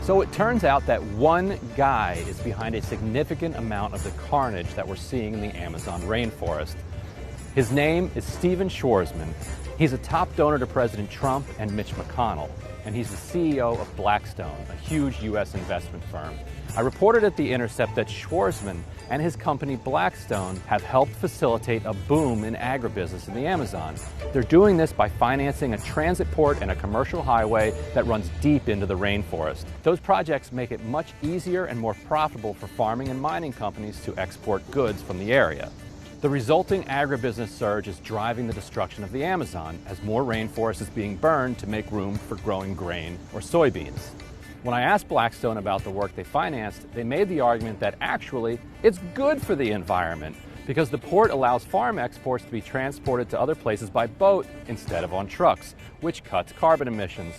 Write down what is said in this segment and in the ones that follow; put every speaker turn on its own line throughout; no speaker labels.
So it turns out that one guy is behind a significant amount of the carnage that we're seeing in the Amazon rainforest. His name is Stephen Schwarzman. He's a top donor to President Trump and Mitch McConnell, and he's the CEO of Blackstone, a huge U.S. investment firm. I reported at The Intercept that Schwarzman and his company Blackstone have helped facilitate a boom in agribusiness in the Amazon. They're doing this by financing a transit port and a commercial highway that runs deep into the rainforest. Those projects make it much easier and more profitable for farming and mining companies to export goods from the area. The resulting agribusiness surge is driving the destruction of the Amazon as more rainforest is being burned to make room for growing grain or soybeans. When I asked Blackstone about the work they financed, they made the argument that actually it's good for the environment because the port allows farm exports to be transported to other places by boat instead of on trucks, which cuts carbon emissions.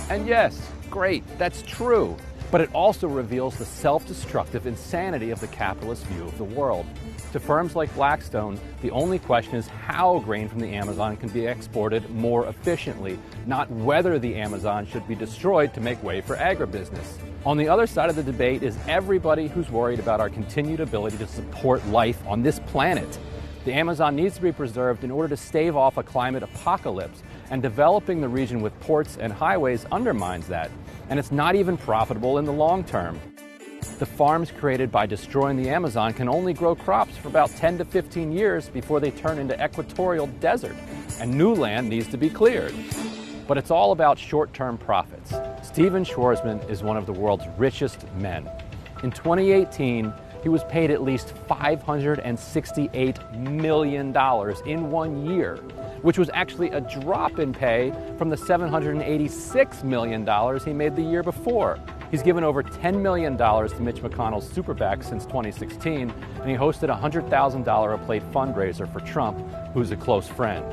And yes, great, that's true. But it also reveals the self-destructive insanity of the capitalist view of the world. To firms like Blackstone, the only question is how grain from the Amazon can be exported more efficiently, not whether the Amazon should be destroyed to make way for agribusiness. On the other side of the debate is everybody who's worried about our continued ability to support life on this planet. The Amazon needs to be preserved in order to stave off a climate apocalypse, and developing the region with ports and highways undermines that. And it's not even profitable in the long term. The farms created by destroying the Amazon can only grow crops for about 10 to 15 years before they turn into equatorial desert, and new land needs to be cleared. But it's all about short-term profits. Stephen Schwarzman is one of the world's richest men. In 2018, he was paid at least $568 million in 1 year, which was actually a drop in pay from the $786 million he made the year before. He's given over $10 million to Mitch McConnell's super PAC since 2016, and he hosted a $100,000 a plate fundraiser for Trump, who's a close friend.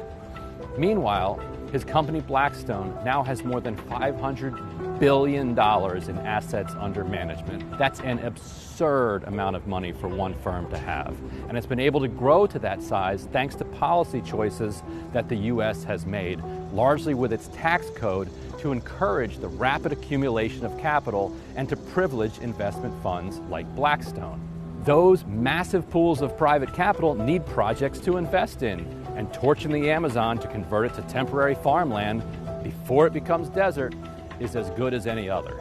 Meanwhile, his company Blackstone now has more than $500 billion in assets under management. That's an absurd amount of money for one firm to have. And it's been able to grow to that size thanks to policy choices that the U.S. has made, largely with its tax code to encourage the rapid accumulation of capital and to privilege investment funds like Blackstone. Those massive pools of private capital need projects to invest in, and torching the Amazon to convert it to temporary farmland before it becomes desert is as good as any other.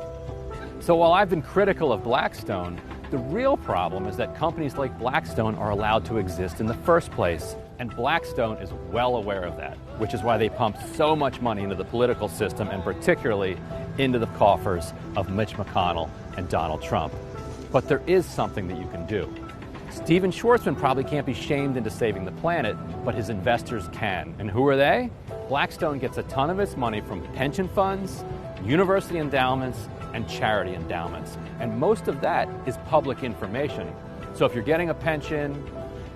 So while I've been critical of Blackstone, the real problem is that companies like Blackstone are allowed to exist in the first place. And Blackstone is well aware of that, which is why they pump so much money into the political system and particularly into the coffers of Mitch McConnell and Donald Trump. But there is something that you can do. Stephen Schwarzman probably can't be shamed into saving the planet, but his investors can. And who are they? Blackstone gets a ton of its money from pension funds, university endowments, and charity endowments. And most of that is public information. So if you're getting a pension,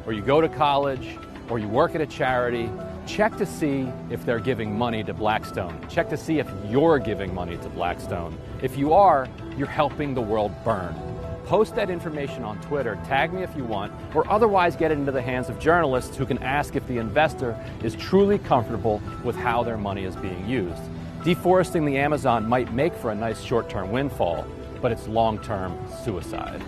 or you go to college, or you work at a charity, check to see if they're giving money to Blackstone. Check to see if you're giving money to Blackstone. If you are, you're helping the world burn. Post that information on Twitter, tag me if you want, or otherwise get it into the hands of journalists who can ask if the investor is truly comfortable with how their money is being used. Deforesting the Amazon might make for a nice short-term windfall, but it's long-term suicide.